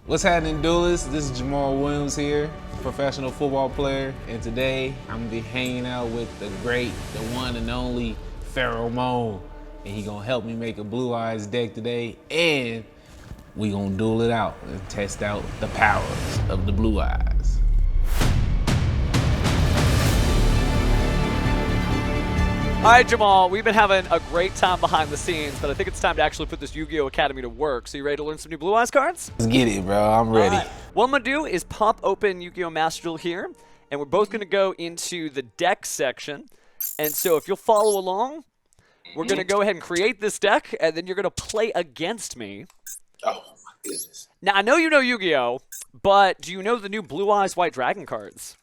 What's happening, duelists? This is Jamaal Williams here, professional football player, and today I'm gonna be hanging out with the great, the one and only Pheromone, and he gonna help me make a Blue Eyes deck today, and we gonna duel it out and test out the powers of the Blue Eyes. All right, Jamaal, we've been having a great time behind the scenes, but I think it's time to actually put this Yu-Gi-Oh! Academy to work. So you ready to learn some new Blue Eyes cards? Let's get it, bro. I'm ready. All right. What I'm going to do is pop open Yu-Gi-Oh! Master Duel here, and we're both going to go into the deck section. And so if you'll follow along, we're going to go ahead and create this deck, and then you're going to play against me. Oh, my goodness. Now, I know you know Yu-Gi-Oh!, but do you know the new Blue Eyes White Dragon cards?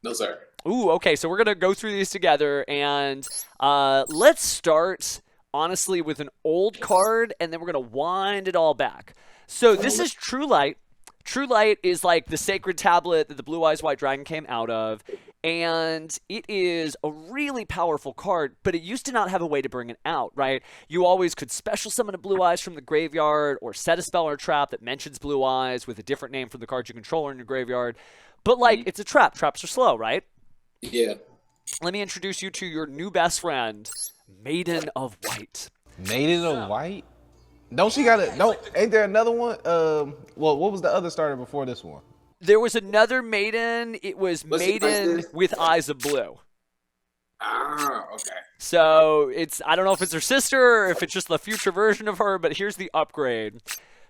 No, sir. Ooh, okay, so we're going to go through these together, and let's start, honestly, with an old card, and then we're going to wind it all back. So this is True Light. True Light is like the sacred tablet that the Blue Eyes White Dragon came out of, and it is a really powerful card, but it used to not have a way to bring it out, right? You always could special summon a Blue Eyes from the graveyard, or set a spell or trap that mentions Blue Eyes with a different name from the card you control in your graveyard. But, like, it's a trap. Traps are slow, right? Yeah. Let me introduce you to your new best friend, Maiden of White. Maiden of White? Don't she got a, no, ain't there another one? Well, what was the other starter before this one? There was another Maiden. It was Maiden with Eyes of Blue. Ah, okay. So it's, I don't know if it's her sister or if it's just the future version of her, but here's the upgrade.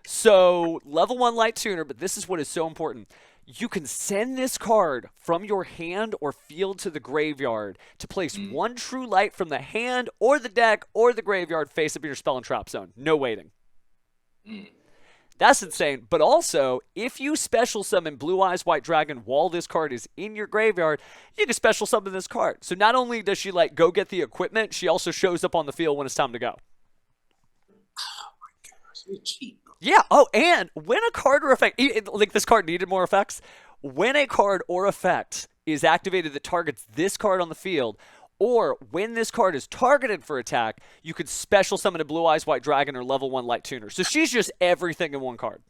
So level 1 light tuner, but this is what is so important. You can send this card from your hand or field to the graveyard to place one True Light from the hand or the deck or the graveyard face up in your spell and trap zone. No waiting. That's insane. But also, if you special summon Blue Eyes White Dragon while this card is in your graveyard, you can special summon this card. So not only does she like go get the equipment, she also shows up on the field when it's time to go. Oh my gosh, you're cheap. Yeah. Oh, and when a card or effect, like this card needed more effects. When a card or effect is activated that targets this card on the field, or when this card is targeted for attack, you could special summon a Blue Eyes White Dragon or level 1 Light Tuner. So she's just everything in one card.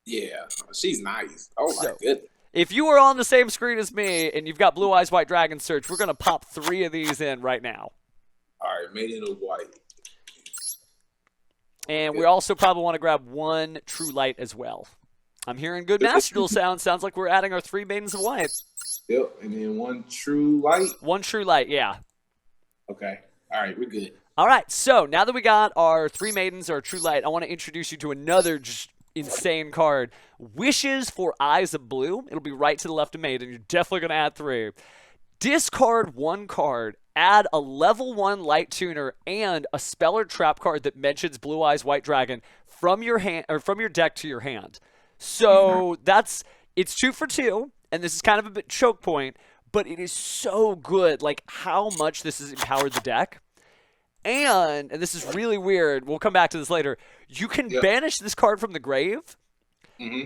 Yeah, she's nice. Oh my goodness. If you are on the same screen as me and you've got Blue Eyes White Dragon search, we're going to pop 3 of these in right now. All right, Maiden of White. And we also probably want to grab 1 True Light as well. I'm hearing good Master Duel sounds. Sounds like we're adding our 3 Maidens of White. Yep, and then 1 True Light. 1 True Light, yeah. Okay. All right, we're good. All right, so now that we got our 3 Maidens, our True Light, I want to introduce you to another just insane card. Wishes for Eyes of Blue. It'll be right to the left of Maiden. You're definitely going to add 3. Discard 1 card. Add a level 1 Light Tuner and a spell or trap card that mentions Blue Eyes White Dragon from your hand or from your deck to your hand. So it's 2 for 2, and this is kind of a bit choke point, but it is so good, like how much this has empowered the deck. And this is really weird, we'll come back to this later, you can banish this card from the grave,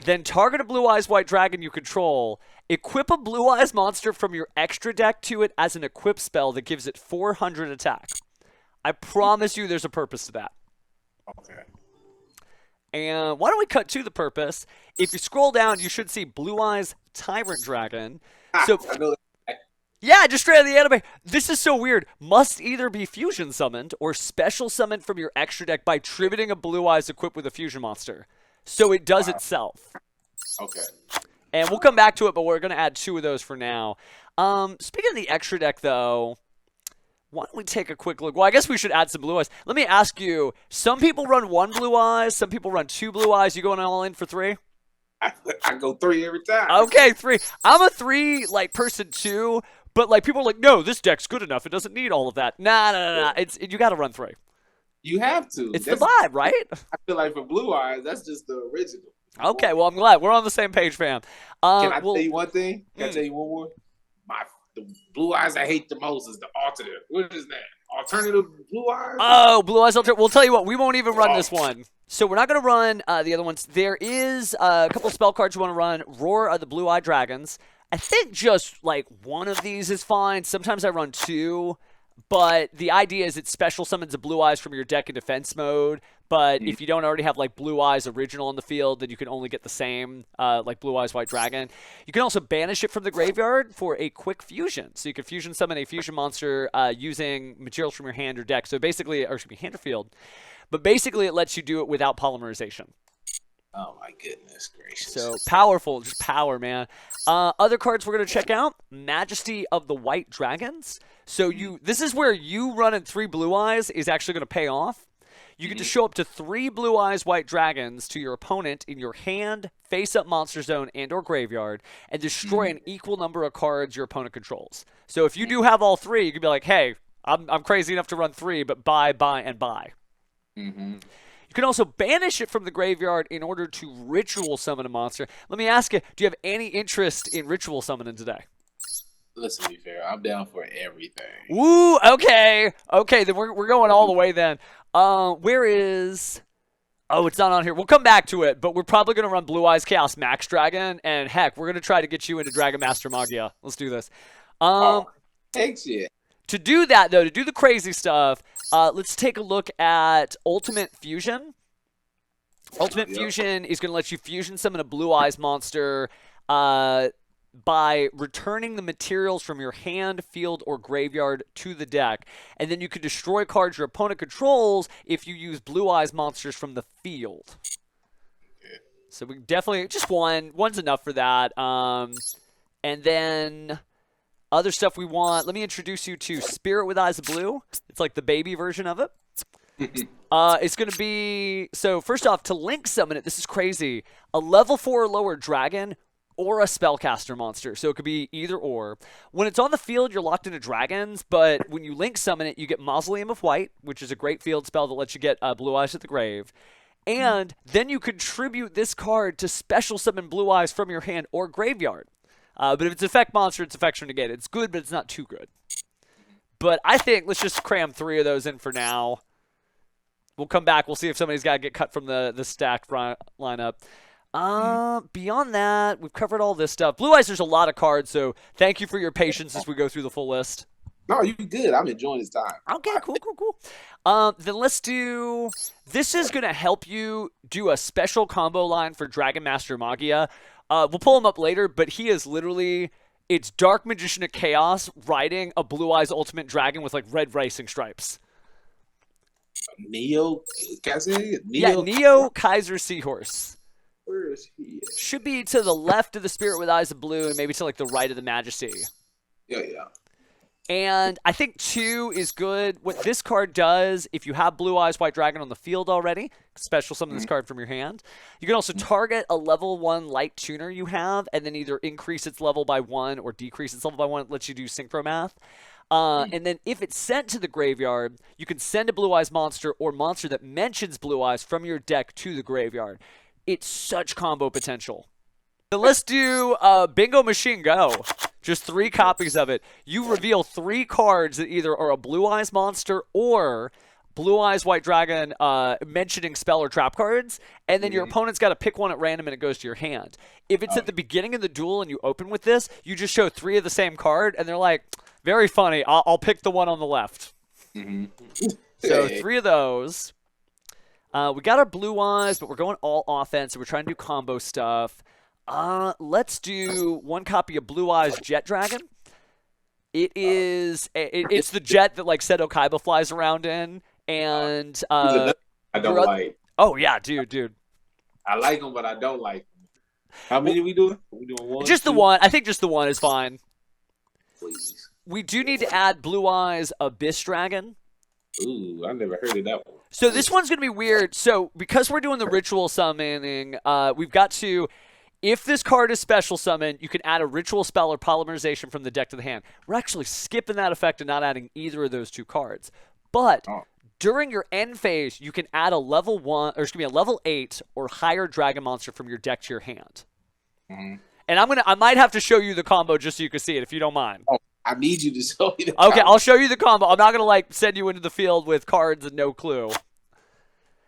then target a Blue Eyes White Dragon you control, equip a Blue Eyes monster from your extra deck to it as an equip spell that gives it 400 attack. I promise you there's a purpose to that. Okay. And why don't we cut to the purpose? If you scroll down, you should see Blue Eyes Tyrant Dragon. So, I know that. yeah, just straight out of the anime. This is so weird. Must either be fusion summoned or special summoned from your extra deck by tributing a Blue Eyes equipped with a fusion monster. So it does itself. Okay. And we'll come back to it, but we're going to add 2 of those for now. Speaking of the extra deck, though, why don't we take a quick look? Well, I guess we should add some Blue Eyes. Let me ask you, some people run 1 Blue Eyes, some people run 2 Blue Eyes. You going all in for 3? I go 3 every time. Okay, 3. I'm a 3, like, person too, but, like, people are like, no, this deck's good enough. It doesn't need all of that. Nah. You got to run 3. You have to. It's the vibe, right? I feel like for Blue Eyes, that's just the original. Okay, well, I'm glad. We're on the same page, fam. Can I tell you one thing? Can I tell you one more? The Blue Eyes I hate the most is the alternative. What is that? Alternative Blue Eyes? Oh, Blue Eyes Alternative. We'll tell you what, we won't even run this one. So we're not going to run the other ones. There is a couple of spell cards you want to run. Roar of the Blue Eye Dragons. I think just, like, 1 of these is fine. Sometimes I run 2. But the idea is it special summons a Blue Eyes from your deck in defense mode, But if you don't already have like Blue Eyes original on the field, then you can only get the same, like Blue Eyes White Dragon. You can also banish it from the graveyard for a quick fusion. So you can fusion summon a fusion monster using materials from your hand or deck. So basically, or excuse me, hand or field. But basically, it lets you do it without polymerization. Oh my goodness gracious. So powerful, just power, man. Other cards we're going to check out, Majesty of the White Dragons. So this is where you running 3 Blue Eyes is actually going to pay off. You get to show up to 3 Blue Eyes White Dragons to your opponent in your hand, face-up monster zone, and or graveyard, and destroy an equal number of cards your opponent controls. So if you do have all 3, you can be like, hey, I'm crazy enough to run 3, but buy, and buy. You can also banish it from the graveyard in order to ritual summon a monster. Let me ask you, do you have any interest in ritual summoning today? Listen to me fair. I'm down for everything. Ooh, okay. Okay, then we're going all the way then. Where is... Oh, it's not on here. We'll come back to it, but we're probably going to run Blue Eyes Chaos Max Dragon, and heck, we're going to try to get you into Dragon Master Magia. Let's do this. Thanks, yeah. To do that, though, to do the crazy stuff, let's take a look at Ultimate Fusion. Ultimate Fusion is going to let you fusion summon a Blue Eyes monster by returning the materials from your hand, field, or graveyard to the deck. And then you can destroy cards your opponent controls if you use Blue Eyes monsters from the field. So we definitely, just one. One's enough for that. And then... other stuff we want, let me introduce you to Spirit with Eyes of Blue. It's like the baby version of it. It's going to be, so first off, to link summon it, this is crazy, a level 4 or lower dragon or a spellcaster monster. So it could be either or. When it's on the field, you're locked into dragons, but when you link summon it, you get Mausoleum of White, which is a great field spell that lets you get Blue Eyes at the grave. And then you contribute this card to special summon Blue Eyes from your hand or graveyard. But if it's effect monster, its effects are negated. It's good, but it's not too good. But I think let's just cram 3 of those in for now. We'll come back. We'll see if somebody's got to get cut from the stacked lineup. Beyond that, we've covered all this stuff. Blue Eyes, there's a lot of cards, so thank you for your patience as we go through the full list. No, you good. I'm enjoying this time. Okay, cool. Then let's do... This is going to help you do a special combo line for Dragon Master Magia. We'll pull him up later, but he is literally... It's Dark Magician of Chaos riding a Blue Eyes Ultimate Dragon with, like, red racing stripes. Neo... Can I say it? Yeah, Neo Kaiser Seahorse. Where is he? Should be to the left of the Spirit with Eyes of Blue and maybe to, like, the right of the Majesty. Yeah. And I think 2 is good. What this card does, if you have Blue Eyes White Dragon on the field already, special summon this card from your hand. You can also target a level 1 light tuner you have, and then either increase its level by 1 or decrease its level by 1. It lets you do synchro math. And then if it's sent to the graveyard, you can send a Blue Eyes monster or monster that mentions Blue Eyes from your deck to the graveyard. It's such combo potential. Then let's do Bingo Machine Go. Just 3 copies of it. You reveal 3 cards that either are a Blue Eyes monster or Blue Eyes White Dragon mentioning spell or trap cards, and then your opponent's got to pick one at random and it goes to your hand. If it's at the beginning of the duel and you open with this, you just show 3 of the same card, and they're like, very funny, I'll pick the one on the left. So 3 of those. We got our Blue Eyes, but we're going all offense, so we're trying to do combo stuff. Let's do 1 copy of Blue Eyes Jet Dragon. It's the jet that like Seto Kaiba flies around in, and I don't like. Oh yeah, dude. I like him, but I don't like him. How many are we doing? Are we doing 1? Just 2? the one. I think just the one is fine. Please. We do need to add Blue Eyes Abyss Dragon. Ooh, I never heard of that one. So this one's gonna be weird. So because we're doing the ritual summoning, we've got to. If this card is special summon, you can add a ritual spell or polymerization from the deck to the hand. We're actually skipping that effect and not adding either of those 2 cards. But during your end phase, you can add a level 1, or excuse me, a level 8 or higher dragon monster from your deck to your hand. And I might have to show you the combo just so you can see it, if you don't mind. Oh, I need you to show me the combo. I'll show you the combo. I'm not gonna like send you into the field with cards and no clue.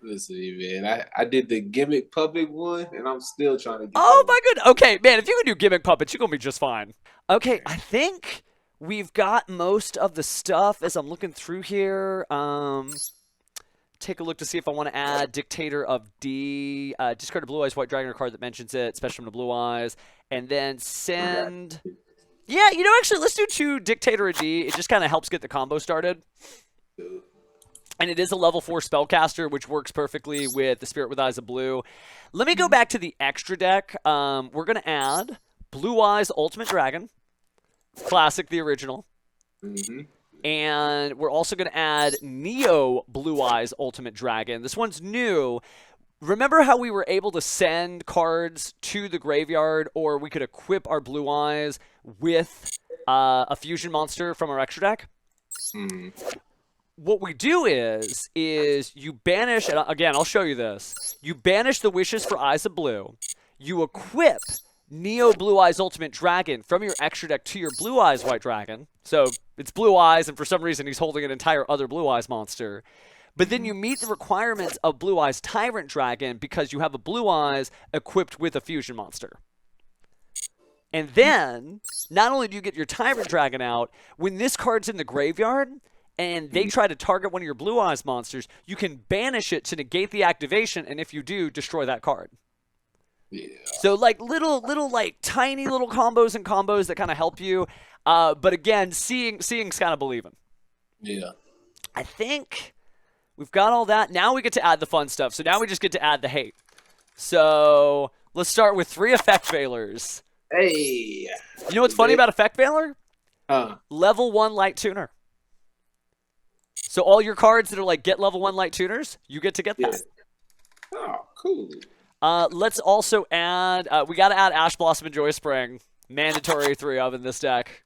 Listen, man, I did the gimmick puppet one, and I'm still trying to get my goodness. Okay, man, if you can do gimmick puppets, you're going to be just fine. Okay, I think we've got most of the stuff as I'm looking through here. take a look to see if I want to add Dictator of D. Discard a Blue Eyes White Dragon card that mentions it, special to Blue Eyes, and then send. Yeah, actually, let's do 2 Dictator of D. It just kind of helps get the combo started. And it is a level 4 spellcaster, which works perfectly with the Spirit with Eyes of Blue. Let me go back to the extra deck. We're going to add Blue Eyes Ultimate Dragon. Classic, the original. And we're also going to add Neo Blue Eyes Ultimate Dragon. This one's new. Remember how we were able to send cards to the graveyard, or we could equip our Blue Eyes with a fusion monster from our extra deck? What we do is you banish, and again, I'll show you this. You banish the Wishes for Eyes of Blue. You equip Neo Blue Eyes Ultimate Dragon from your extra deck to your Blue Eyes White Dragon. So it's Blue Eyes, and for some reason he's holding an entire other Blue Eyes monster. But then you meet the requirements of Blue Eyes Tyrant Dragon because you have a Blue Eyes equipped with a fusion monster. And then, not only do you get your Tyrant Dragon out, when this card's in the graveyard, and they try to target one of your Blue Eyes monsters, you can banish it to negate the activation, and if you do, destroy that card. Yeah. So like little like tiny little combos that kind of help you. But again, seeing's kind of believing. Yeah. I think we've got all that. Now we get to add the fun stuff. So now we just get to add the hate. So let's start with 3 Effect Veilers. Hey. You know what's funny about Effect Veiler? Level 1 Light Tuner. So all your cards that are like get level 1 Light Tuners, you get to get that. Oh, cool. Let's also add, we got to add Ash Blossom and Joy Spring. Mandatory 3 of in this deck.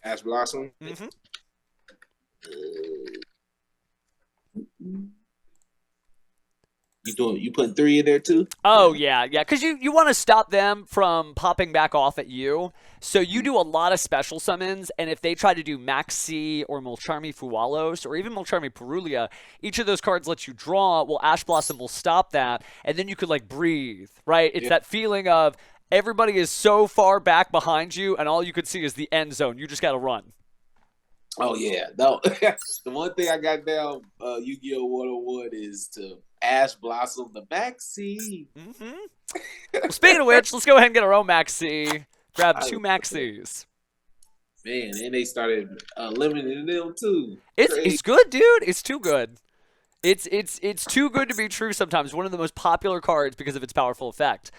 Ash Blossom? You putting 3 in there too? Oh, yeah, because you want to stop them from popping back off at you. So you do a lot of special summons, and if they try to do Maxi or Mulcharmy Fualos or even Mulcharmy Perulia, each of those cards lets you draw. Well, Ash Blossom will stop that, and then you could like breathe, right? It's that feeling of everybody is so far back behind you, and all you could see is the end zone. You just got to run. Oh, yeah. No, the one thing I got down Yu-Gi-Oh! 101 is to Ash Blossom the Maxi. Well, speaking of which, let's go ahead and get our own Maxi. Grab 2 Maxis. Man, and they started limiting them too. It's good, dude. It's too good. It's too good to be true sometimes. One of the most popular cards because of its powerful effect.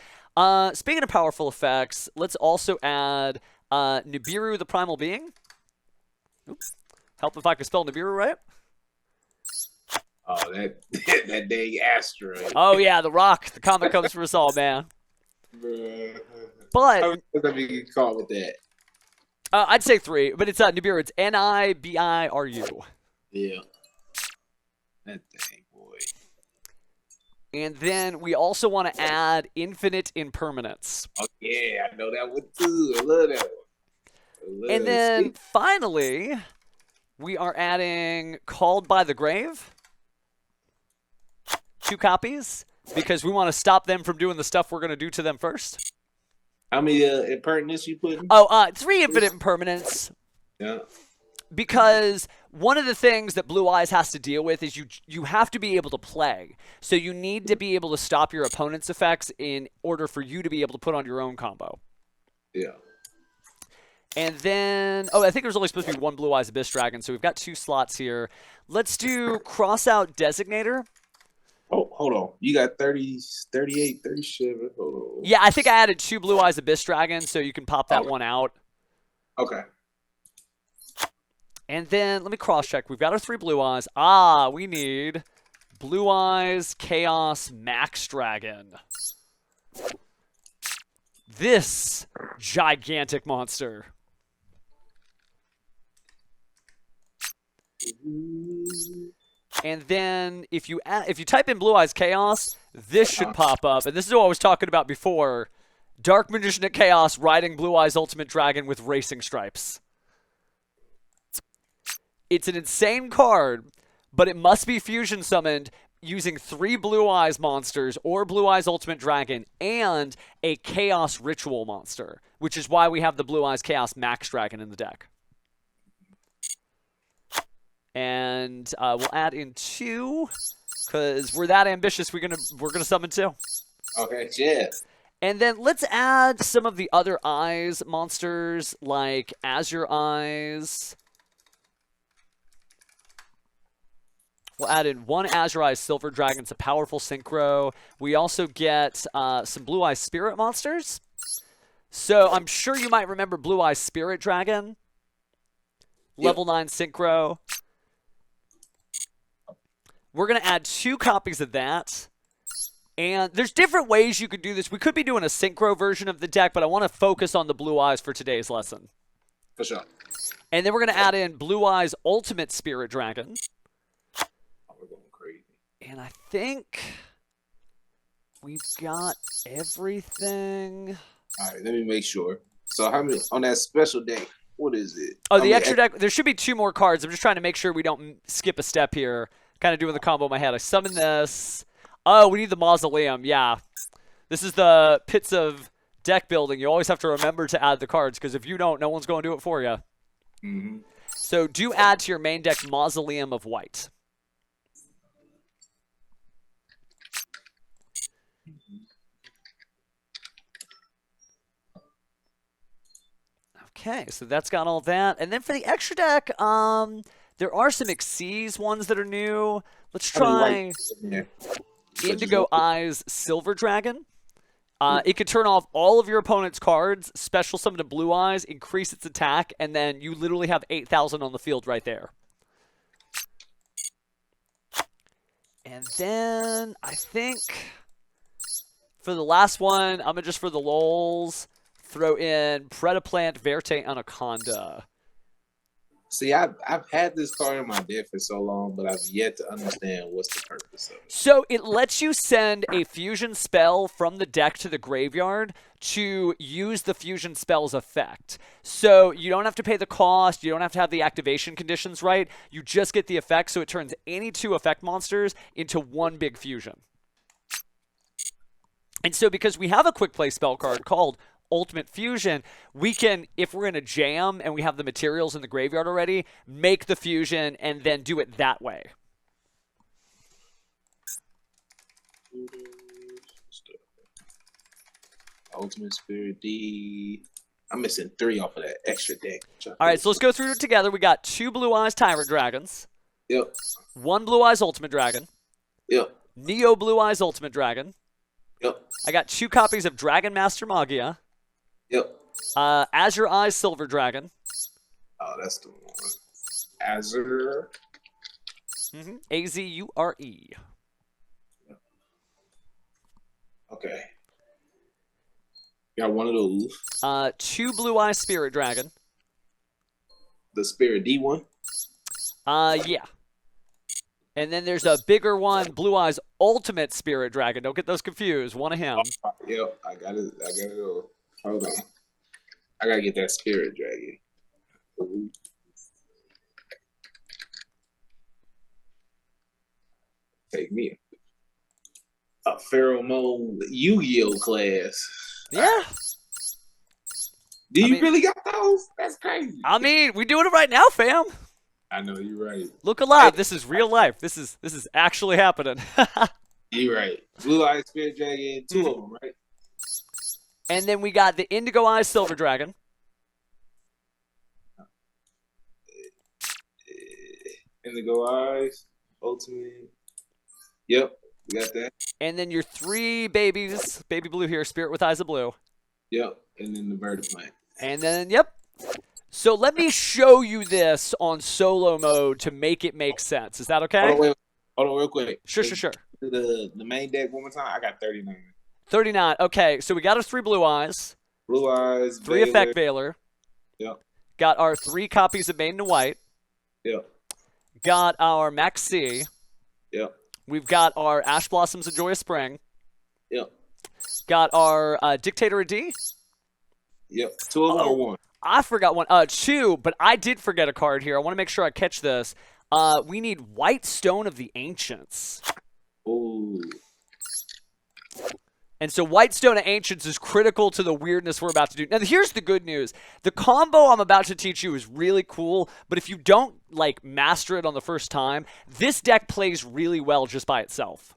Speaking of powerful effects, let's also add Nibiru the Primal Being. Oops. Help if I could spell Nibiru right. Oh, that dang asteroid. Oh, yeah, the rock. The comet comes for us all, man. But how many you caught with that? I'd say 3, but it's Nibiru. It's Nibiru. Yeah. That dang boy. And then we also want to add Infinite Impermanence. Oh, yeah, I know that one too. I love that one. And then finally, we are adding Called by the Grave. 2 copies, because we want to stop them from doing the stuff we're going to do to them first. How many impertinence you putting? Oh, 3 Infinite Impermanence. Yeah. Because one of the things that Blue Eyes has to deal with is you have to be able to play. So you need to be able to stop your opponent's effects in order for you to be able to put on your own combo. Yeah. And then, I think there's only supposed to be 1 Blue Eyes Abyss Dragon, so we've got 2 slots here. Let's do Cross Out Designator. Oh, hold on. You got 30, 38, 37. Hold on. Yeah, I think I added 2 Blue Eyes Abyss Dragon, so you can pop that one out. Okay. And then, let me cross-check. We've got our 3 Blue Eyes. We need Blue Eyes Chaos Max Dragon. This gigantic monster. And then if you type in Blue Eyes Chaos, this should pop up. And this is what I was talking about before. Dark Magician at Chaos riding Blue Eyes Ultimate Dragon with racing stripes. It's an insane card, but it must be fusion summoned using 3 Blue Eyes monsters or Blue Eyes Ultimate Dragon and a Chaos Ritual monster, which is why we have the Blue Eyes Chaos Max Dragon in the deck. And we'll add in 2 because we're that ambitious. We're gonna summon 2. Okay, yeah. And then let's add some of the other eyes monsters like Azure Eyes. We'll add in 1 Azure Eyes Silver Dragon. It's a powerful synchro. We also get some Blue Eyes Spirit monsters. So I'm sure you might remember Blue Eyes Spirit Dragon. Level 9 synchro. We're going to add 2 copies of that. And there's different ways you could do this. We could be doing a synchro version of the deck, but I want to focus on the Blue Eyes for today's lesson. For sure. And then we're going to add in Blue Eyes Ultimate Spirit Dragon. We're going crazy. And I think we've got everything. All right, let me make sure. So how many on that special deck? What is it? Oh, the extra deck. There should be 2 more cards. I'm just trying to make sure we don't skip a step here. Kind of doing the combo in my head. I summon this. Oh, we need the Mausoleum. Yeah. This is the pits of deck building. You always have to remember to add the cards because if you don't, no one's going to do it for you. Mm-hmm. So do add to your main deck Mausoleum of White. Okay, so that's got all that. And then for the extra deck, there are some Xyz ones that are new. Let's try Indigo Eyes Silver Dragon. It could turn off all of your opponent's cards, special summon to Blue Eyes, increase its attack, and then you literally have 8,000 on the field right there. And then I think for the last one, I'm going to just for the lulz throw in Predaplant Verte Anaconda. See, I've had this card in my deck for so long, but I've yet to understand what's the purpose of it. So it lets you send a fusion spell from the deck to the graveyard to use the fusion spell's effect. So you don't have to pay the cost, you don't have to have the activation conditions right, you just get the effect, so it turns any 2 effect monsters into 1 big fusion. And so because we have a quick play spell card called Ultimate Fusion, we can, if we're in a jam and we have the materials in the graveyard already, make the fusion and then do it that way. Ultimate Spirit D. I'm missing 3 off of that extra deck. All right, so let's go through it together. We got 2 Blue Eyes Tyrant Dragons. Yep. 1 Blue Eyes Ultimate Dragon. Yep. Neo Blue Eyes Ultimate Dragon. Yep. I got 2 copies of Dragon Master Magia. Yep. Azure Eyes Silver Dragon. Oh, that's the one. Azure. Azure. Okay. Got 1 of those. 2 Blue Eyes Spirit Dragon. The Spirit D one. Yeah. And then there's a bigger one, Blue Eyes Ultimate Spirit Dragon. Don't get those confused. One of him. Yep, I got it. Hold on. I gotta get that Spirit Dragon. Ooh. Take me a pheromone Yu-Gi-Oh class. Yeah. Do you really got those? That's crazy. I mean, we doing it right now, fam. I know you're right. Look alive. This is real life. This is actually happening. You're right. Blue Eyes Spirit Dragon, 2 of them, right? And then we got the Indigo Eyes Silver Dragon. Indigo Eyes, Ultimate. Yep, we got that. And then your 3 babies, Baby Blue here, Spirit with Eyes of Blue. Yep, and then the Vertiplant. And then, yep. So let me show you this on solo mode to make it make sense. Is that okay? Hold on real quick. Sure. The main deck one more time. I got 39. 39. Okay, so we got our 3 Blue Eyes. Blue Eyes. 3 Effect Veiler. Yep. Got our 3 copies of Maiden to White. Yep. Got our Max C. Yep. We've got our Ash Blossoms of Joyous Spring. Yep. Got our Dictator of D. Yep. 2 of them or 1? I forgot one. 2, but I did forget a card here. I want to make sure I catch this. We need White Stone of the Ancients. Ooh. And so Whitestone of Ancients is critical to the weirdness we're about to do. Now, here's the good news. The combo I'm about to teach you is really cool, but if you don't, like, master it on the first time, this deck plays really well just by itself.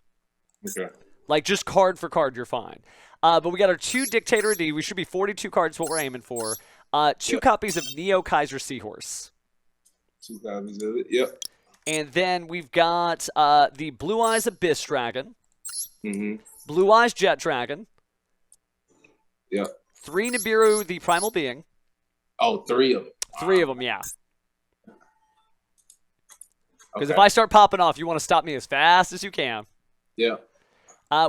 Okay. Like, just card for card, you're fine. But we got our 2 Dictator D. We should be 42 cards, what we're aiming for. 2 copies of Neo Kaiser Seahorse. 2 copies of it. Yep. And then we've got the Blue Eyes Abyss Dragon. Mm-hmm. Blue Eyes Jet Dragon. Yep. 3 Nibiru, the Primal Being. Oh, 3 of them. 3 of them, yeah. Because Okay. if I start popping off, you want to stop me as fast as you can. Yeah.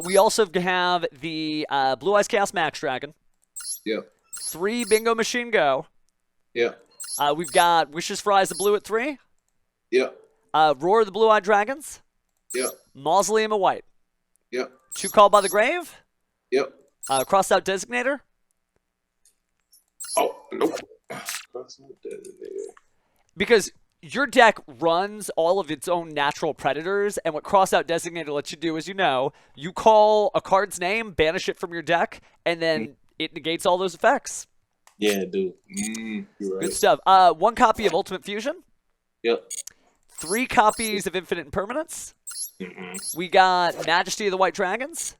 We also have the Blue Eyes Chaos Max Dragon. Yep. 3 Bingo Machine Go. Yep. We've got Wishes for Eyes of Blue at 3. Yep. Roar of the Blue-Eyed Dragons. Yep. Mausoleum of White. Yep. 2 Called by the Grave. Yep. Crossed Out Designator. Oh, nope. That's not designated. Because your deck runs all of its own natural predators, and what Cross Out Designator lets you do is, you call a card's name, banish it from your deck, and then it negates all those effects. Yeah, dude. You're right. Good stuff. 1 copy of Ultimate Fusion. Yep. 3 copies of Infinite Impermanence. Mm-hmm. We got Majesty of the White Dragons.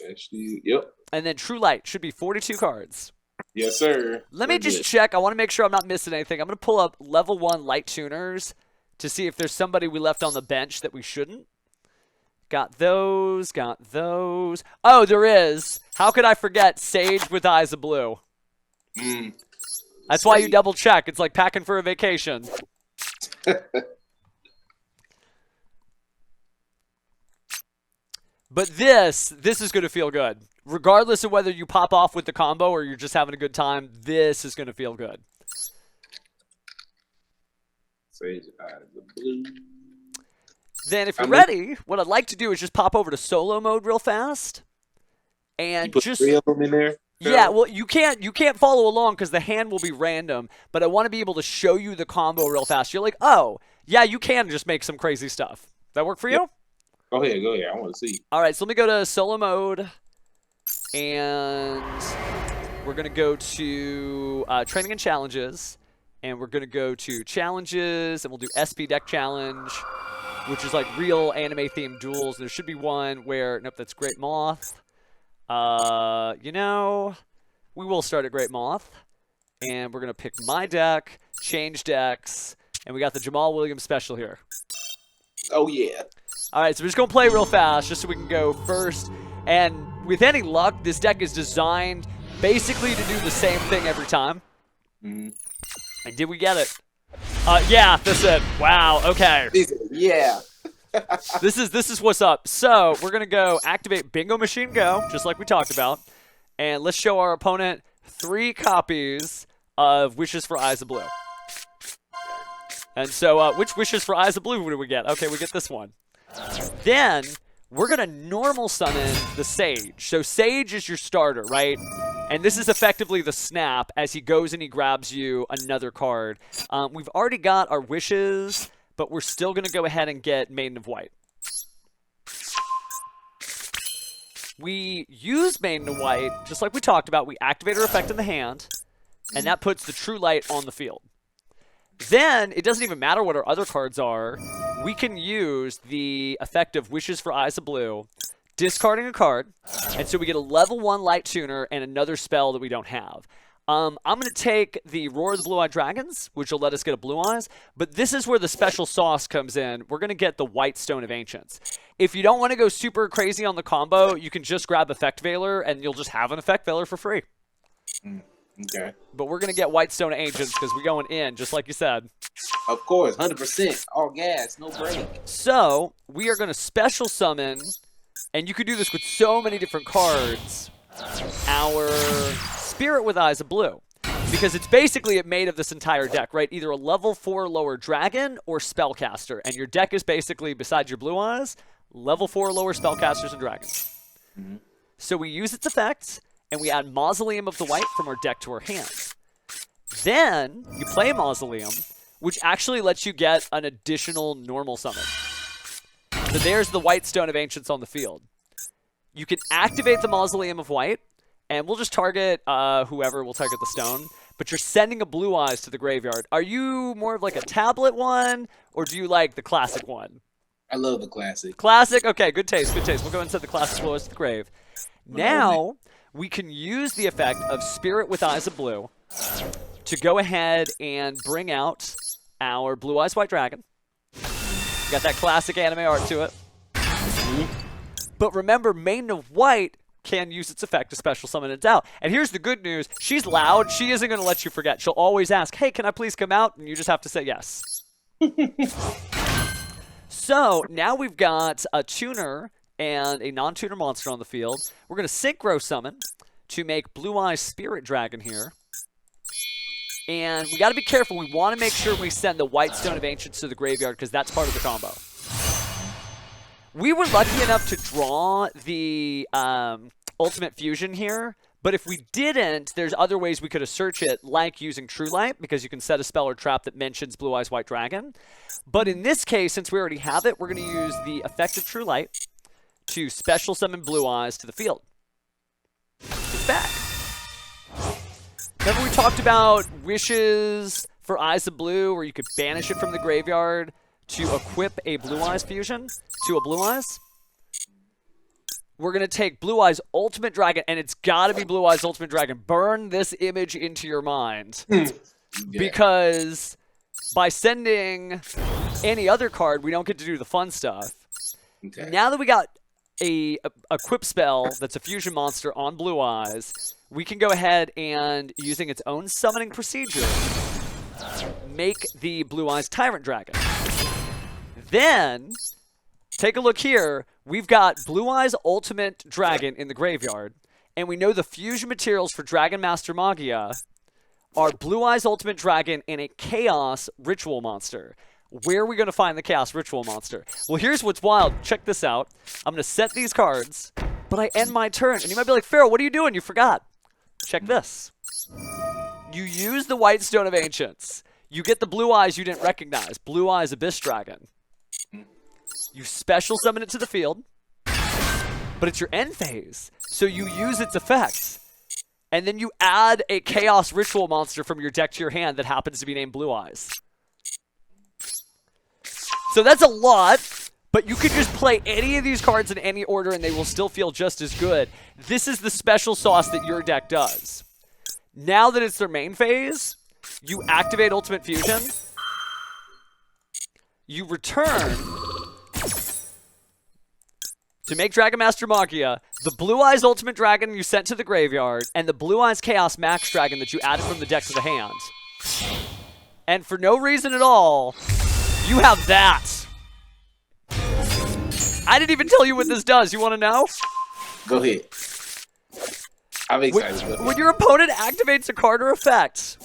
Actually, yep. And then True Light should be 42 cards. Yes, sir. Let me just check. I want to make sure I'm not missing anything. I'm going to pull up level 1 Light Tuners to see if there's somebody we left on the bench that we shouldn't. Got those. Got those. Oh, there is. How could I forget Sage with Eyes of Blue? That's why you double check. It's like packing for a vacation. But this is going to feel good. Regardless of whether you pop off with the combo or you're just having a good time, this is going to feel good. Sage Eyes of Blue. Then if you're ready, what I'd like to do is just pop over to solo mode real fast. And You put just 3 of them in there? yeah, well, you can't follow along because the hand will be random, but I want to be able to show you the combo real fast. You're like, oh, yeah, you can just make some crazy stuff. That work for you? Go ahead. I want to see. All right, so let me go to solo mode, and we're going to go to training and challenges, and we're going to go to challenges, and we'll do SP Deck Challenge, which is like real anime-themed duels. There should be one where, nope, that's Great Moth. We will start at Great Moth, and we're going to pick my deck, change decks, and we got the Jamaal Williams special here. Oh, yeah. All right, so we're just going to play real fast just so we can go first. And with any luck, this deck is designed basically to do the same thing every time. Mm-hmm. And did we get it? Yeah, that's it. Wow, okay. Yeah. This is what's up. So we're going to go activate Bingo Machine Go, just like we talked about. And let's show our opponent 3 copies of Wishes for Eyes of Blue. And so which Wishes for Eyes of Blue do we get? Okay, we get this one. Then we're going to normal summon the Sage. So Sage is your starter, right? And this is effectively the snap as he goes and he grabs you another card. We've already got our Wishes, but we're still going to go ahead and get Maiden of White. We use Maiden of White, just like we talked about. We activate her effect in the hand, and that puts the True Light on the field. Then, it doesn't even matter what our other cards are. We can use the effect of Wishes for Eyes of Blue, discarding a card, and so we get a level 1 Light Tuner and another spell that we don't have. I'm going to take the Roar of the Blue-Eyed Dragons, which will let us get a Blue Eyes, but this is where the special sauce comes in. We're going to get the Whitestone of Ancients. If you don't want to go super crazy on the combo, you can just grab Effect Veiler, and you'll just have an Effect Veiler for free. Okay. But we're going to get Whitestone of Ancients because we're going in, just like you said. Of course, 100%. All gas, no break. So, we are going to special summon, and you could do this with so many different cards, our Spirit with Eyes of Blue. Because it's basically made of this entire deck, right? Either a level 4 lower dragon or spellcaster. And your deck is basically, besides your Blue Eyes, level 4 lower spellcasters and dragons. Mm-hmm. So we use its effects, and we add Mausoleum of the White from our deck to our hand. Then, you play Mausoleum, which actually lets you get an additional normal summon. So there's the Whitestone of Ancients on the field. You can activate the Mausoleum of White, and we'll just target whoever. We'll target the stone. But you're sending a Blue Eyes to the graveyard. Are you more of like a tablet one, or do you like the classic one? I love the classic. Classic? Okay, good taste, good taste. We'll go and send the classic Blue Eyes to the grave. Now, we can use the effect of Spirit with Eyes of Blue to go ahead and bring out our Blue Eyes White Dragon. Got that classic anime art to it. But remember, Maiden of White can use its effect to special summon it out. And here's the good news. She's loud. She isn't going to let you forget. She'll always ask, hey, can I please come out? And you just have to say yes. So now we've got a tuner and a non-tuner monster on the field. We're going to Synchro Summon to make Blue Eyes Spirit Dragon here. And we got to be careful. We want to make sure we send the White Stone of Ancients to the graveyard because that's part of the combo. We were lucky enough to draw the Ultimate Fusion here, but if we didn't, there's other ways we could assert it, like using True Light, because you can set a spell or trap that mentions Blue Eyes White Dragon. But in this case, since we already have it, we're going to use the effect of True Light to special summon Blue Eyes to the field. It's back. Remember we talked about wishes for Eyes of Blue, where you could banish it from the graveyard to equip a Blue Eyes fusion to a Blue Eyes? We're going to take Blue Eyes Ultimate Dragon, and it's got to be Blue Eyes Ultimate Dragon. Burn this image into your mind. Because by sending any other card, we don't get to do the fun stuff. Okay. Now that we got a equip spell that's a fusion monster on Blue Eyes, we can go ahead and, using its own summoning procedure, make the Blue Eyes Tyrant Dragon. Then, take a look here. We've got Blue Eyes Ultimate Dragon in the graveyard, and we know the fusion materials for Dragon Master Magia are Blue Eyes Ultimate Dragon and a Chaos Ritual Monster. Where are we going to find the Chaos Ritual Monster? Well, here's what's wild. Check this out. I'm going to set these cards, but I end my turn. And you might be like, Pharaoh, what are you doing? You forgot. Check this. You use the White Stone of Ancients. You get the Blue Eyes you didn't recognize. Blue Eyes Abyss Dragon. You special summon it to the field, but it's your end phase. So you use its effects. And then you add a Chaos Ritual Monster from your deck to your hand that happens to be named Blue Eyes. So that's a lot, but you could just play any of these cards in any order and they will still feel just as good. This is the special sauce that your deck does. Now that it's their main phase, you activate Ultimate Fusion. You return to make Dragon Master Magia, the Blue Eyes Ultimate Dragon you sent to the graveyard, and the Blue Eyes Chaos Max Dragon that you added from the deck to the hand. And for no reason at all, you have that. I didn't even tell you what this does. You want to know? Go ahead. I'm excited. When your opponent activates a card or effect,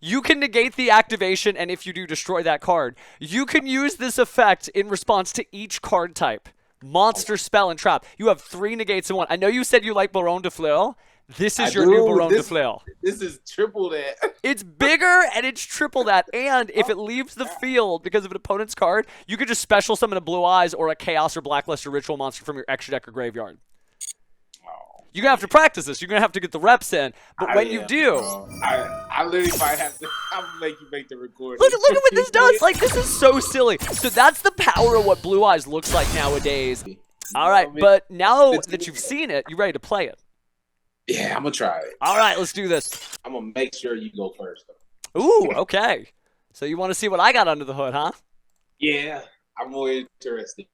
you can negate the activation, and if you do, destroy that card. You can use this effect in response to each card type. Monster, spell, and trap. You have 3 negates in one. I know you said you like Baron de Fleur. This is your new Baron de Fleur. This is triple that. It's bigger and it's triple that. And if it leaves the field because of an opponent's card, you could just special summon a Blue Eyes or a Chaos or Blacklist or Ritual monster from your extra deck or graveyard. You're going to have to practice this. You're going to have to get the reps in. But when you do... I literally might have to... I'm going to make you make the recording. Look at what this does. Like, this is so silly. So that's the power of what Blue Eyes looks like nowadays. All right, but now that you've seen it, you ready to play it? Yeah, I'm going to try it. All right, let's do this. I'm going to make sure you go first, though. Ooh, okay. So you want to see what I got under the hood, huh? Yeah, I'm more interested.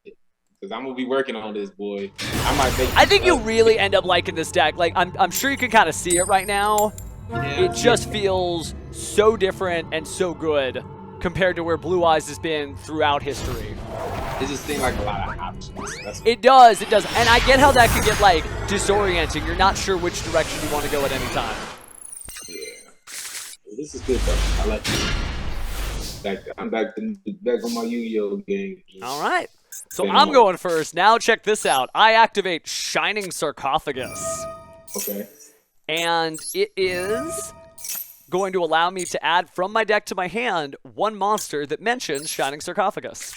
Because I'm going to be working on this, boy. I think you really end up liking this deck. Like, I'm sure you can kind of see it right now. Yeah, it just feels so different and so good compared to where Blue Eyes has been throughout history. It just seems like a lot of options. It does. And I get how that can get, like, disorienting. You're not sure which direction you want to go at any time. Yeah. Well, this is good, though. I like it. I'm back on my Yu-Gi-Oh game. All right. So I'm going first. Now check this out. I activate Shining Sarcophagus. Okay. And it is going to allow me to add from my deck to my hand 1 monster that mentions Shining Sarcophagus.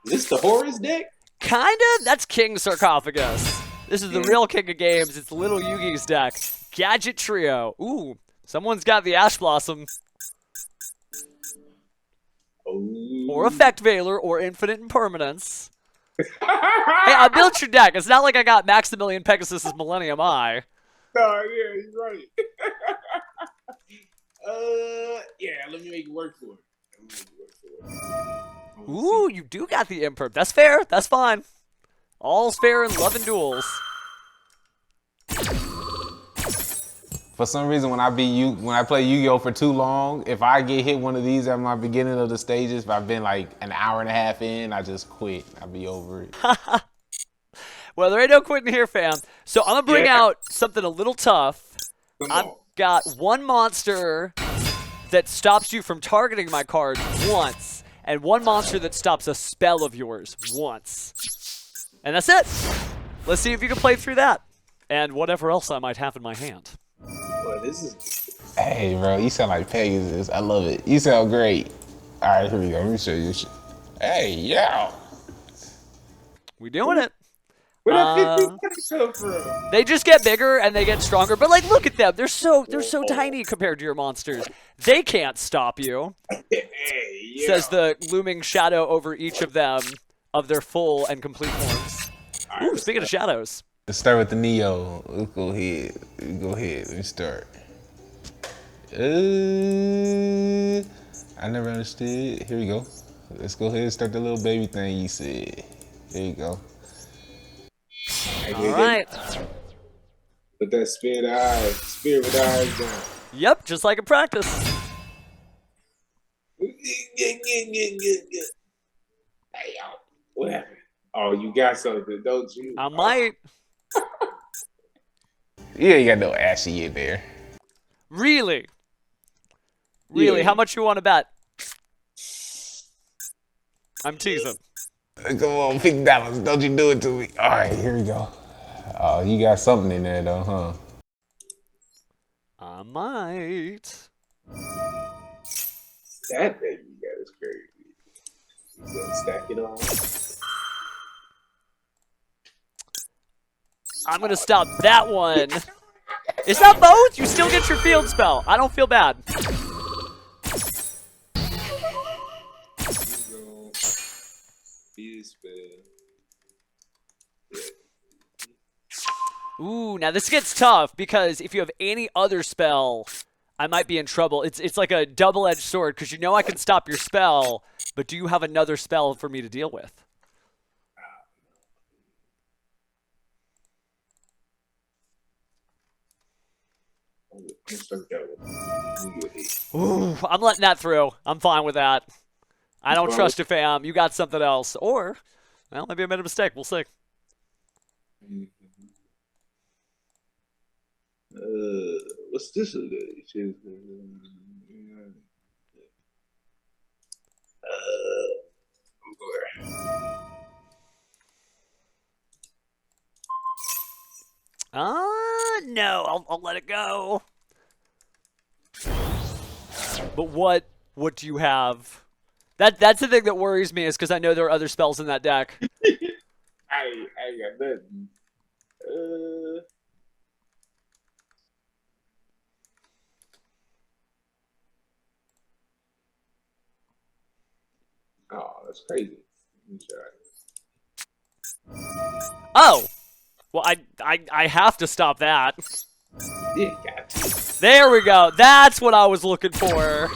Is this the Horus deck? Kinda. That's King Sarcophagus. This is the real king of games. It's Little Yugi's deck. Gadget Trio. Ooh, someone's got the Ash Blossom. Or Effect Veiler, or Infinite Impermanence. Hey, I built your deck. It's not like I got Maximilian Pegasus' Millennium Eye. No, yeah, you're right. Yeah, let me make it work for it. Ooh, you do got the Imperm. That's fair. That's fine. All's fair in love and duels. For some reason, when I play Yu-Gi-Oh for too long, if I get hit one of these at my beginning of the stages, if I've been like an hour and a half in, I just quit. I'll be over it. Well, there ain't no quitting here, fam. So I'm gonna bring out something a little tough. I've got one monster that stops you from targeting my card once, and one monster that stops a spell of yours once. And that's it. Let's see if you can play through that. And whatever else I might have in my hand. Well, this is... Hey, bro, you sound like Pegasus. I love it. You sound great. All right, here we go. Let me show you. Hey, yeah. We doing it. Where that 15 come from? They just get bigger and they get stronger. But like, look at them. They're so tiny compared to your monsters. They can't stop you. Hey, yeah. Says the looming shadow over each of them of their full and complete forms. Ooh, speaking of shadows. Let's start with the Neo. Let's go ahead. Let me start. I never understood. Here we go. Let's go ahead and start the little baby thing you said. There you go. All right. Put that spirit with eyes down. Yep, just like in practice. Hey, what happened? Oh, you got something, don't you? I might. You ain't got no Ashy in there. Really? Really? Yeah. How much you want to bet? I'm teasing. Come on, $50. Don't you do it to me. All right, here we go. Oh, you got something in there, though, huh? I might. That baby you got is crazy. You gonna stack it on? I'm going to stop that one. Is that both? You still get your field spell. I don't feel bad. Ooh, now this gets tough because if you have any other spell, I might be in trouble. It's like a double-edged sword because you know I can stop your spell, but do you have another spell for me to deal with? Ooh, I'm letting that through. I'm fine with that. I don't trust you, fam. You got something else. Or, well, maybe I made a mistake. We'll see. What's this? No, I'll let it go. But what do you have? That's the thing that worries me is because I know there are other spells in that deck. I got nothing. Oh, that's crazy. Oh, well, I have to stop that. Yeah, got to. There we go. That's what I was looking for.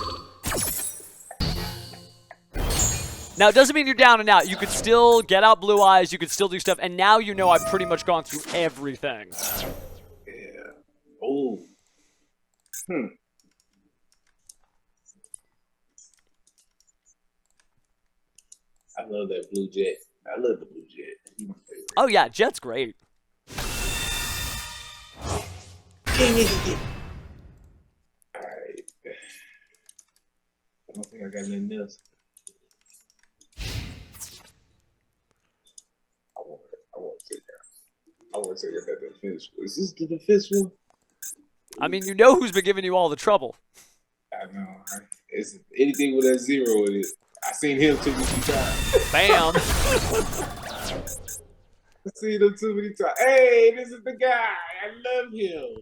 Now, it doesn't mean you're down and out. You could still get out Blue Eyes. You could still do stuff. And now you know I've pretty much gone through everything. Yeah. Oh. I love that blue jet. I love the blue jet. He's my favorite. Oh, yeah. Jet's great. Alright. I don't think I got nothing else. I want to take that defense. Is this the defense one? I mean, you know who's been giving you all the trouble. I know. It's anything with that zero in it. I seen him take me 2 times. Bam. seen him too many times. Hey, this is the guy. I love him.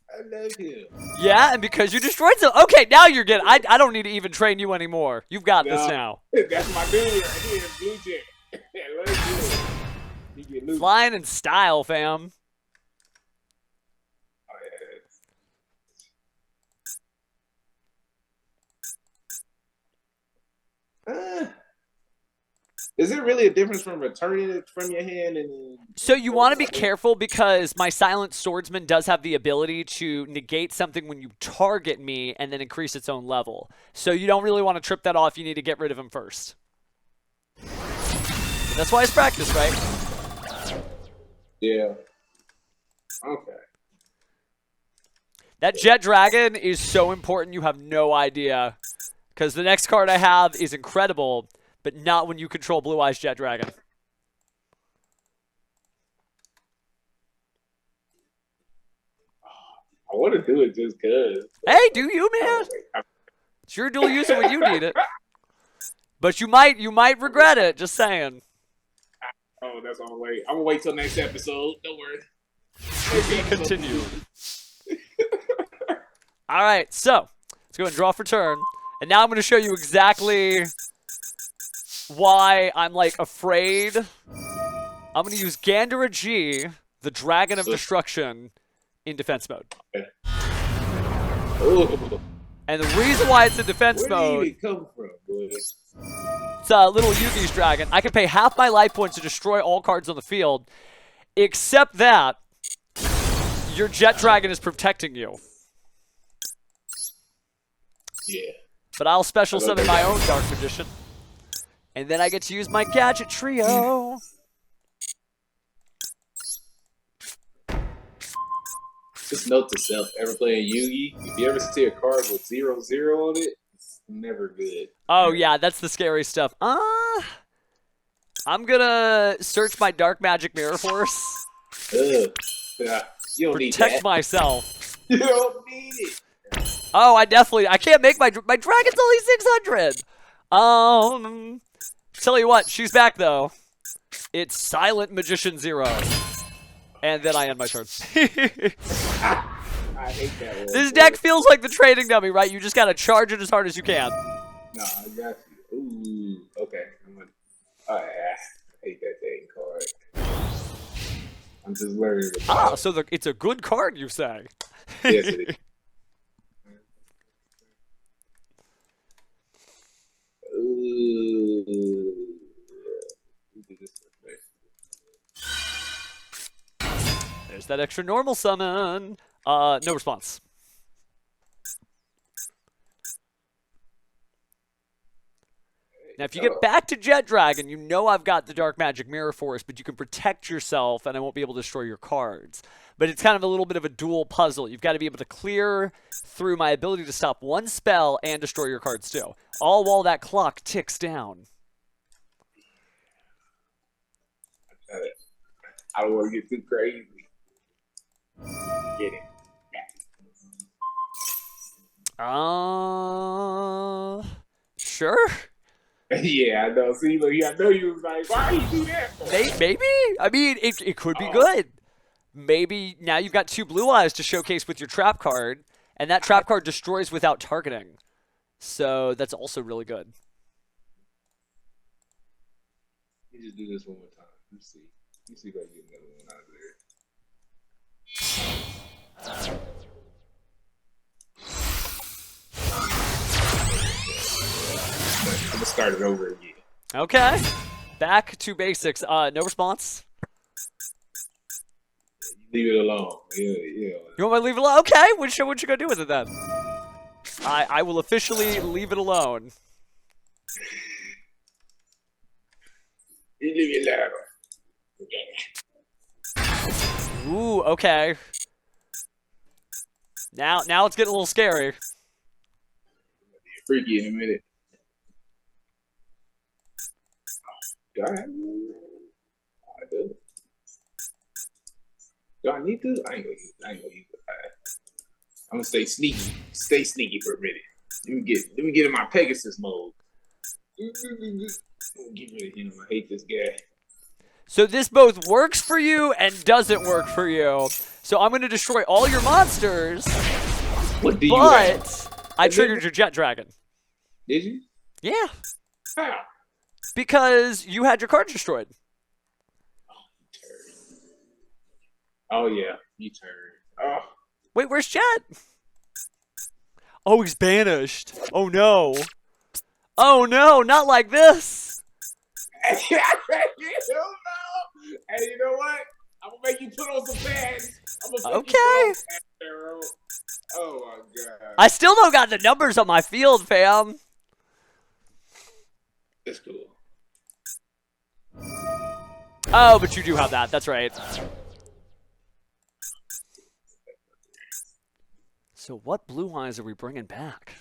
I love him. Yeah, and because you destroyed some. Okay, now you're getting. I don't need to even train you anymore. You've got this now. That's my dude right here, Blue Jay. I love you. He get loose. Flying in style, fam. Is it really a difference from returning it from your hand and? So you want to be careful because my Silent Swordsman does have the ability to negate something when you target me and then increase its own level. So you don't really want to trip that off. You need to get rid of him first. That's why it's practice, right? Yeah. Okay. That Jet Dragon is so important you have no idea. Because the next card I have is incredible, but not when you control Blue Eyes Jet Dragon. I want to do it just because. Hey, do you, man? Sure, dual use it when you need it. But you might regret it, just saying. Oh, that's on the way. I'm going to wait till next episode. Don't worry. Continue. All right, so let's go and draw for turn. And now I'm going to show you exactly why I'm, like, afraid. I'm going to use Gandara G, the Dragon of Destruction, in defense mode. Ooh. And the reason why it's in defense mode... Where did it come from, boy? It's a little Yugi's dragon. I can pay half my life points to destroy all cards on the field, except that your Jet Dragon is protecting you. Yeah. But I'll special summon my own Dark Magician. And then I get to use my Gadget Trio. Just note to self, ever playing Yugi, if you ever see a card with 0/0 on it, it's never good. Oh, yeah, that's the scary stuff. I'm gonna search my Dark Magic Mirror Force. Ugh. Yeah, you don't need that. Protect myself. You don't need it. Oh, I can't make my dragon's only 600. Tell you what, she's back though. It's Silent Magician 0. And then I end my turn. I hate that one. This deck feels like the trading dummy, right? You just gotta charge it as hard as you can. No, I got you. Ooh, okay. I hate that dang card. I'm just learning. So it's a good card, you say? Yes, it is. There's that extra normal summon. No response. Now, if you get back to Jet Dragon, you know I've got the Dark Magic Mirror Force, but you can protect yourself, and I won't be able to destroy your cards. But it's kind of a little bit of a dual puzzle. You've got to be able to clear through my ability to stop one spell and destroy your cards too, all while that clock ticks down. I don't want to get too crazy. Get it. Sure. Yeah, I know. See, look, I know you was like, why you do that? Maybe. I mean, it could be good. Maybe now you've got two Blue Eyes to showcase with your trap card, and that trap card destroys without targeting. So that's also really good. You just do this one more time. Let's see. Let's see if I can get another one out of there. I'm gonna start it over again. Okay. Back to basics. No response. Leave it alone. Yeah. You want me to leave it alone? Okay. What you gonna do with it then? I will officially leave it alone. You leave it alone. Ooh, okay. Now it's getting a little scary. Freaky in a minute. Do I do. Do I need to? I ain't gonna use it. I'm gonna stay sneaky. Stay sneaky for a minute. Let me get in my Pegasus mode. Get rid of him. I hate this guy. So this both works for you and doesn't work for you. So I'm going to destroy all your monsters, What do you have? but I triggered your Jet Dragon. Did you? Yeah, How? because you had your cards destroyed. Oh yeah, you turned. Oh. Wait, where's Jet? Oh, he's banished. Oh no. Oh no, not like this. Hey, you know what? I'm gonna make you put on some pants. I'm gonna make you put on some pants, Pharaoh. Oh my god. I still don't got the numbers on my field, fam. That's cool. Oh, but you do have that. That's right. So what blue eyes are we bringing back?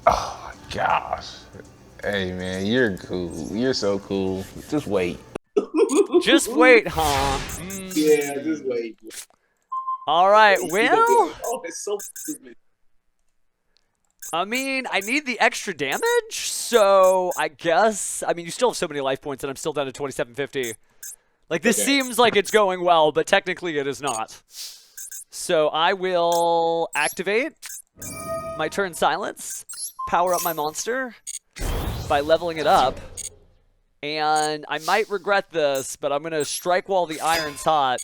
Oh my gosh. Hey man, you're cool. You're so cool. Just wait. Just wait, huh? Yeah, just wait. All right, You well, gonna be like, oh, it's so stupid. I mean, I need the extra damage, so I guess, I mean, you still have so many life points and I'm still down to 2750. Like, this Okay. seems like it's going well, but technically it is not. So I will activate my turn silence, power up my monster by leveling it up, and I might regret this, but I'm going to strike while the iron's hot.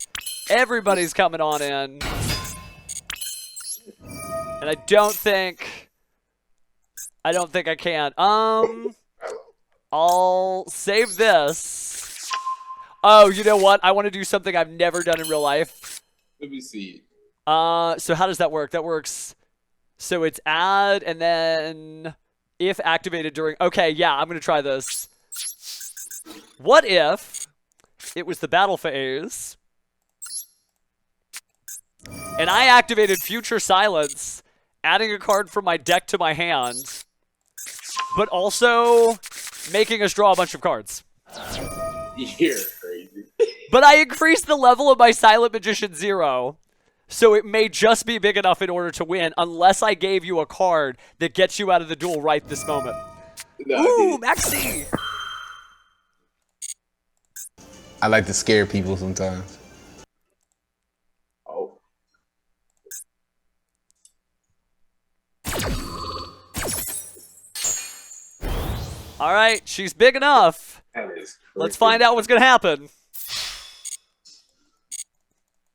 Everybody's coming on in. And I don't think I can. I'll save this. Oh, you know what? I want to do something I've never done in real life. Let me see. So how does that work? That works. So it's add and then if activated during. Okay, yeah, I'm gonna try this. What if it was the battle phase and I activated Future Silence, adding a card from my deck to my hand, but also making us draw a bunch of cards. You're crazy. But I increased the level of my Silent Magician 0, so it may just be big enough in order to win, unless I gave you a card that gets you out of the duel right this moment. No, Ooh, Maxi! I like to scare people sometimes. Oh. All right, she's big enough. That is crazy. Let's find out what's going to happen.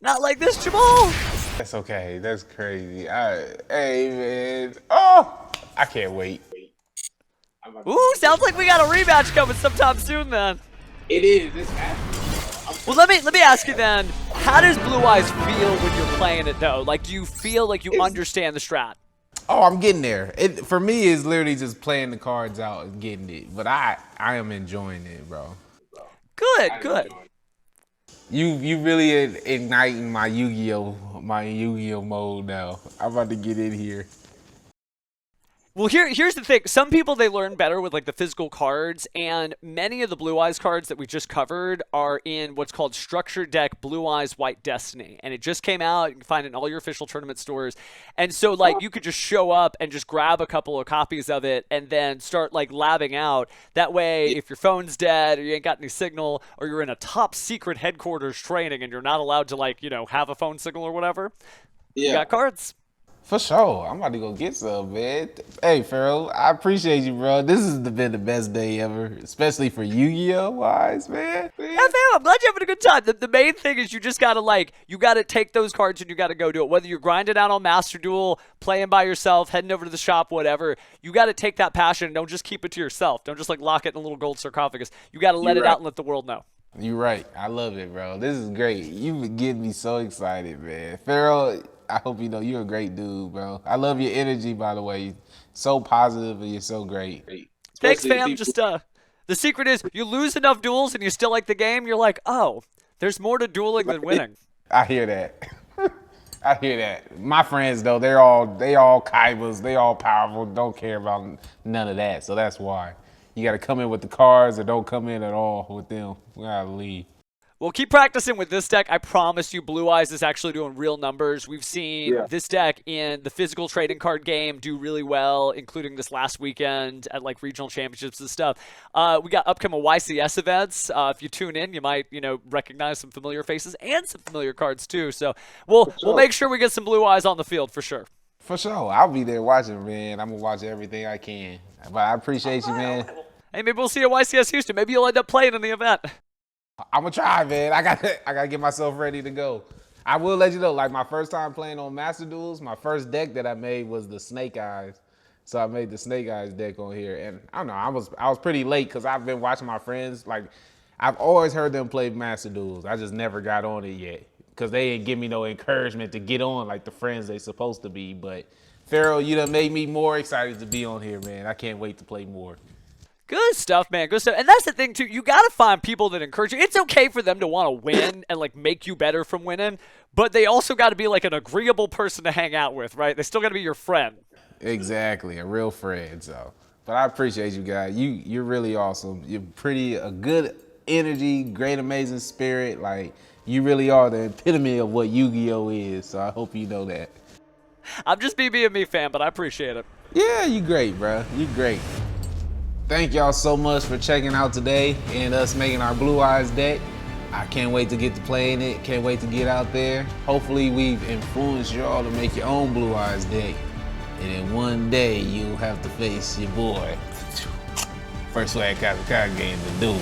Not like this, Jamaal! That's okay. That's crazy. Hey man. Oh, I can't wait. I'm about to- Ooh, sounds like we got a rematch coming sometime soon then. It is. It's happening. Well, let me ask you then, how does Blue Eyes feel when you're playing it though? Like, do you feel like you understand the strat? Oh, I'm getting there. It for me is literally just playing the cards out and getting it. But I am enjoying it, bro. Good, good. You really igniting my Yu-Gi-Oh mode now. I'm about to get in here. Well, here's the thing. Some people, they learn better with like the physical cards, and many of the Blue Eyes cards that we just covered are in what's called Structure Deck Blue Eyes White Destiny, and it just came out. You can find it in all your official tournament stores, and so like you could just show up and just grab a couple of copies of it and then start like labbing out. That way, if your phone's dead or you ain't got any signal, or you're in a top secret headquarters training and you're not allowed to like, you know, have a phone signal or whatever, you got cards. For sure. I'm about to go get some, man. Hey, Pharaoh, I appreciate you, bro. This has been the best day ever, especially for Yu-Gi-Oh wise, man. Yeah, fam, I'm glad you're having a good time. The main thing is you just gotta you gotta take those cards and you gotta go do it. Whether you're grinding out on Master Duel, playing by yourself, heading over to the shop, whatever, you gotta take that passion and don't just keep it to yourself. Don't just like lock it in a little gold sarcophagus. You gotta let it out and let the world know. You're right. I love it, bro. This is great. You've been getting me so excited, man. Pharaoh, I hope you know you're a great dude, bro. I love your energy, by the way. So positive and you're so great. Thanks, fam. Just the secret is you lose enough duels and you still like the game. You're like, oh, there's more to dueling than winning. I hear that. I hear that. My friends though, they all Kaibas, they all powerful, don't care about none of that. So that's why. You gotta come in with the cards or don't come in at all with them. We gotta leave. Well, keep practicing with this deck. I promise you, Blue Eyes is actually doing real numbers. We've seen this deck in the physical trading card game do really well, including this last weekend at like regional championships and stuff. We got upcoming YCS events. If you tune in, you might recognize some familiar faces and some familiar cards too. So we'll make sure we get some Blue Eyes on the field for sure. For sure. I'll be there watching, man. I'm going to watch everything I can. But I appreciate you, man. Hey, maybe we'll see you at YCS Houston. Maybe you'll end up playing in the event. I'm going to try, man. I gotta get myself ready to go. I will let you know, like my first time playing on Master Duels, my first deck that I made was the Snake Eyes. So I made the Snake Eyes deck on here. And I don't know, I was pretty late because I've been watching my friends. Like, I've always heard them play Master Duels. I just never got on it yet, because they didn't give me no encouragement to get on like the friends they supposed to be. But Pharaoh, you done made me more excited to be on here, man. I can't wait to play more. Good stuff, man. Good stuff. And that's the thing, too. You got to find people that encourage you. It's okay for them to want to win and, like, make you better from winning, but they also got to be, like, an agreeable person to hang out with, right? They still got to be your friend. Exactly, a real friend. So, but I appreciate you guys. You're really awesome. You're a good energy, great, amazing spirit. Like, you really are the epitome of what Yu-Gi-Oh is. So I hope you know that. I'm just BB&Me fan, but I appreciate it. Yeah, you great, bro. You great. Thank y'all so much for checking out today and us making our Blue Eyes deck. I can't wait to get to playing it. Can't wait to get out there. Hopefully we've influenced y'all to make your own Blue Eyes deck. And then one day you'll have to face your boy. First Swag Kaka game, the Duel.